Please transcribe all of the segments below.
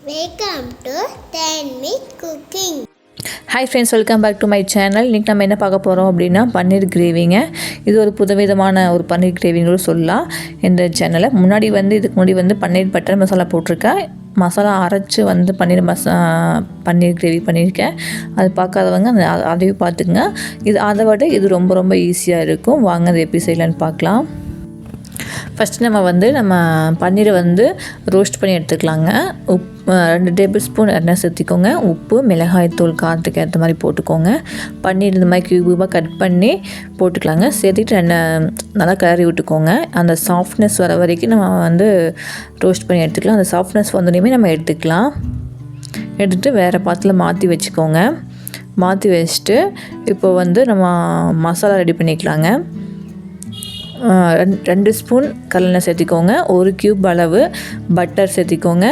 Welcome to Tanvi cooking. Hi friends, welcome back to my channel. இன்றைக்கி நம்ம என்ன பார்க்க போகிறோம் அப்படின்னா பன்னீர் கிரேவிங்க. இது ஒரு புதுவிதமான ஒரு பன்னீர் கிரேவின்னு சொல்லலாம் இந்த சேனலை. இதுக்கு முன்னாடி பன்னீர் பட்டர் மசாலா போட்டிருக்கேன். மசாலா அரைச்சி பன்னீர் கிரேவி பண்ணியிருக்கேன். அது பார்க்காதவங்க அதையும் பார்த்துக்குங்க. அதை விட இது ரொம்ப ரொம்ப ஈஸியாக இருக்கும். வாங்க அதை எப்படி செய்யலான்னு பார்க்கலாம். ஃபஸ்ட்டு நம்ம பன்னீரை ரோஸ்ட் பண்ணி எடுத்துக்கலாங்க. 2 டேபிள் ஸ்பூன் எண்ணெய் சேர்த்திக்கோங்க. உப்பு, மிளகாய்த்தூள் காரத்துக்கு ஏற்ற மாதிரி போட்டுக்கோங்க. பன்னீர் இந்த மாதிரி க்யூபாக கட் பண்ணி போட்டுக்கலாங்க. சேர்த்திட்டு எண்ணெய் நல்லா கிளறி விட்டுக்கோங்க. அந்த சாஃப்ட்னஸ் வர வரைக்கும் நம்ம ரோஸ்ட் பண்ணி எடுத்துக்கலாம். அந்த சாஃப்ட்னஸ் வந்தோடனே நம்ம எடுத்துக்கலாம். எடுத்துகிட்டு வேறு பாத்திரத்தில் மாற்றி வச்சுக்கோங்க. மாற்றி வச்சுட்டு இப்போ நம்ம மசாலா ரெடி பண்ணிக்கலாங்க. 2 ஸ்பூன் கடலெண்ணெய் சேர்த்திக்கோங்க. 1 கியூப் அளவு பட்டர் சேர்த்திக்கோங்க.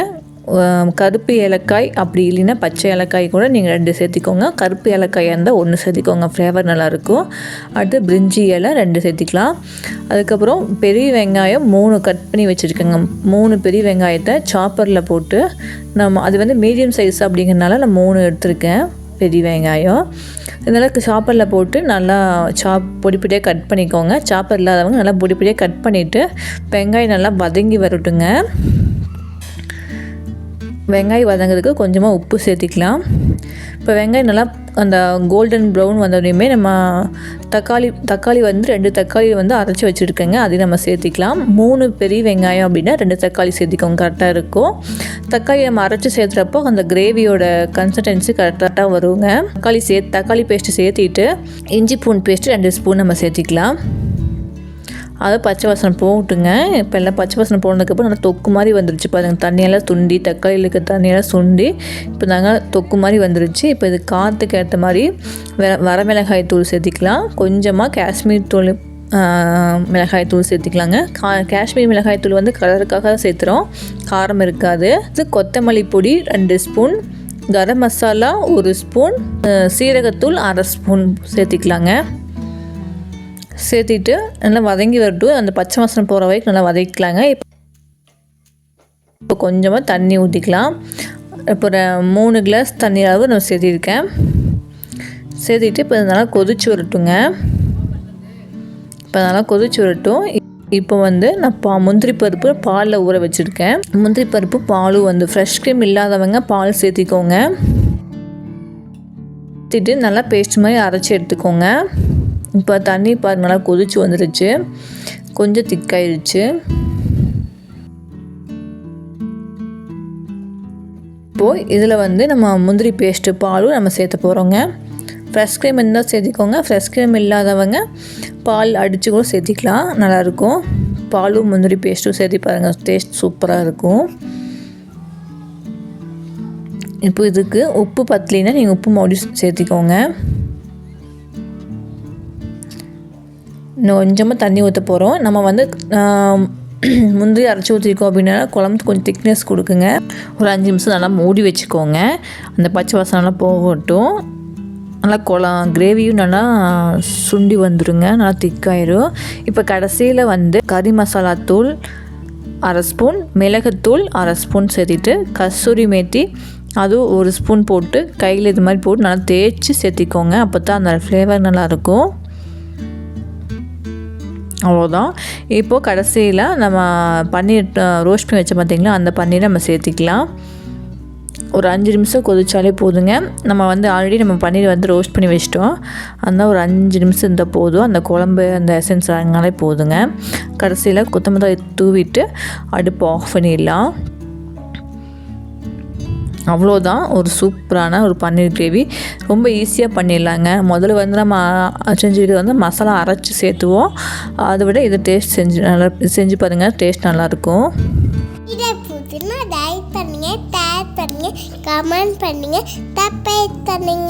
கருப்பு ஏலக்காய் அப்படி இல்லைன்னா பச்சை ஏலக்காய் கூட நீங்கள் 2 சேர்த்திக்கோங்க. கருப்பு ஏலக்காயாக இருந்தால் 1 சேர்த்திக்கோங்க, ஃப்ளேவர் நல்லாயிருக்கும். அடுத்து பிரிஞ்சி இலை 2 சேர்த்திக்கலாம். அதுக்கப்புறம் பெரிய வெங்காயம் 3 கட் பண்ணி வச்சுருக்கேங்க. 3 பெரிய வெங்காயத்தை சாப்பரில் போட்டு அது மீடியம் சைஸ் அப்படிங்கிறனால நான் 3 எடுத்திருக்கேன் பெரிய வெங்காயம். இதெல்லாம் சாப்பரில் போட்டு நல்லா பொடிப்பொடியாக கட் பண்ணிக்கோங்க. சாப்பர் இல்லாதவங்க நல்லா பொடிப்பொடியாக கட் பண்ணிவிட்டு வெங்காயம் நல்லா வதங்கி வரட்டுங்க. வெங்காயம் வதங்கிறதுக்கு கொஞ்சமாக உப்பு சேர்த்திக்கலாம். இப்போ வெங்காயம் நல்லா அந்த கோல்டன் ப்ரௌன் வந்தோடனே நம்ம தக்காளி 2 தக்காளி அரைச்சி வச்சுருக்கேங்க. அதையும் நம்ம சேர்த்திக்கலாம். 3 பெரிய வெங்காயம் அப்படின்னா 2 தக்காளி சேர்த்திக்கோங்க, கரெக்டாக இருக்கும். தக்காளி நம்ம அரைச்சி சேர்த்துறப்போ அந்த கிரேவியோட கன்சிஸ்டன்சி கரெக்டாக வருங்க. தக்காளி பேஸ்ட்டு சேர்த்திட்டு இஞ்சி பூண்டு பேஸ்ட்டு 2 ஸ்பூன் நம்ம சேர்த்திக்கலாம். அதை பச்சை வாசனை போட்டுங்க. இப்போ எல்லாம் பச்சை வாசனை போனதுக்கப்புறம் நல்லா தொக்கு மாதிரி வந்துருச்சு பாருங்கள். தண்ணியெல்லாம் சுண்டி, தக்காளியில் இருக்க தண்ணியெல்லாம் சுண்டி இப்போ நாங்கள் தொக்கு மாதிரி வந்துருச்சு. இப்போ இது காற்றுக்கு ஏற்ற மாதிரி வரமிளகாய் தூள் சேர்த்திக்கலாம். கொஞ்சமாக காஷ்மீர் தூள் மிளகாய் தூள் சேர்த்திக்கலாங்க. காஷ்மீர் மிளகாய் தூள் கலருக்காக சேர்த்துறோம், காரம் இருக்காது. இது கொத்தமல்லி பொடி 2 ஸ்பூன், கரம் மசாலா 1 ஸ்பூன், சீரகத்தூள் 1/2 ஸ்பூன் சேர்த்திக்கலாங்க. சேர்த்திட்டு நல்லா வதங்கி வரட்டும். அந்த பச்சை வாசனை போகிற வரைக்கும் நல்லா வதக்கிக்கலாங்க. இப்போ கொஞ்சமாக தண்ணி ஊற்றிக்கலாம். இப்போ 3 கிளாஸ் தண்ணி அளவு நான் சேர்த்திருக்கேன். சேர்த்திட்டு இப்போ நல்லா கொதிச்சு வரட்டுங்க. இப்போ நல்லா கொதிச்சு வரட்டும். இப்போ நான் முந்திரி பருப்பு பாலில் ஊற வச்சுருக்கேன். முந்திரி பருப்பு பாலும் ஃப்ரெஷ் க்ரீம் இல்லாதவங்க பால் சேர்த்திக்கோங்க. சேர்த்திட்டு நல்லா பேஸ்ட் மாதிரி அரைச்சி எடுத்துக்கோங்க. இப்போ தண்ணி நல்லா கொதிச்சு வந்துடுச்சு, கொஞ்சம் திக்காயிடுச்சு. இப்போது இதில் நம்ம முந்திரி பேஸ்ட்டு பாலும் நம்ம சேர்த்த போகிறோங்க. ஃப்ரெஷ் க்ரீம் இருந்தால் சேர்த்திக்கோங்க. ஃப்ரெஷ் க்ரீம் இல்லாதவங்க பால் அடித்து கூட சேர்த்திக்கலாம், நல்லாயிருக்கும். பாலும் முந்திரி பேஸ்ட்டும் சேர்த்தி பாருங்கள், டேஸ்ட் சூப்பராக இருக்கும். இப்போ இதுக்கு உப்பு பத்தலைன்னா நீங்கள் உப்பு மறுபடியும் சேர்த்திக்கோங்க. இன்னும் கொஞ்சமாக தண்ணி ஊற்ற போகிறோம். நம்ம முந்திரி அரைச்சி ஊற்றிருக்கோம் அப்படின்னா குழம்பு கொஞ்சம் திக்னஸ் கொடுக்குங்க. ஒரு 5 நிமிஷம் நல்லா மூடி வச்சுக்கோங்க. அந்த பச்சை வாசனை நல்லா போகட்டும். நல்லா கிரேவியும் நல்லா சுண்டி வந்துடுங்க, நல்லா திக்காயிரும். இப்போ கடைசியில் கறி மசாலா தூள் 1/2 ஸ்பூன், மிளகுத்தூள் 1/2 ஸ்பூன் சேர்த்திட்டு கஸ்தூரி மேத்தி அதுவும் 1 ஸ்பூன் போட்டு கையில் இது மாதிரி போட்டு நல்லா தேய்ச்சி சேர்த்திக்கோங்க. அப்போ தான் அந்த ஃப்ளேவர் நல்லாயிருக்கும். அவ்வளோதான். இப்போது கடைசியில் நம்ம பன்னீர் ரோஸ்ட் பண்ணி வச்ச பார்த்திங்களா, அந்த பன்னீரை நம்ம சேர்த்திக்கலாம். ஒரு 5 நிமிஷம் கொதிச்சாலே போதுங்க. நம்ம ஆல்ரெடி நம்ம பன்னீர் ரோஸ்ட் பண்ணி வச்சிட்டோம். அதனால் ஒரு 5 நிமிஷம் இருந்தால் போதும். அந்த குழம்பு அந்த எசன்ஸ் வாங்கினாலே போதுங்க. கடைசியில் கொத்தமல்லி தூவிட்டு அடுப்பு ஆஃப் பண்ணிடலாம். அவ்வளோதான், ஒரு சூப்பரான ஒரு பன்னீர் கிரேவி. ரொம்ப ஈஸியாக பண்ணிடலாங்க. முதல்ல நம்ம செஞ்சுட்டு மசாலா அரைச்சி சேர்த்துவோம். அதை விட இதை டேஸ்ட் செஞ்சு பாருங்கள், டேஸ்ட் நல்லாயிருக்கும். இதை பிடிச்சினா லைக் பண்ணுங்கள், ஷேர் பண்ணுங்கள், கமெண்ட் பண்ணுங்கள், சப்ஸ்கிரைப் பண்ணுங்கள்.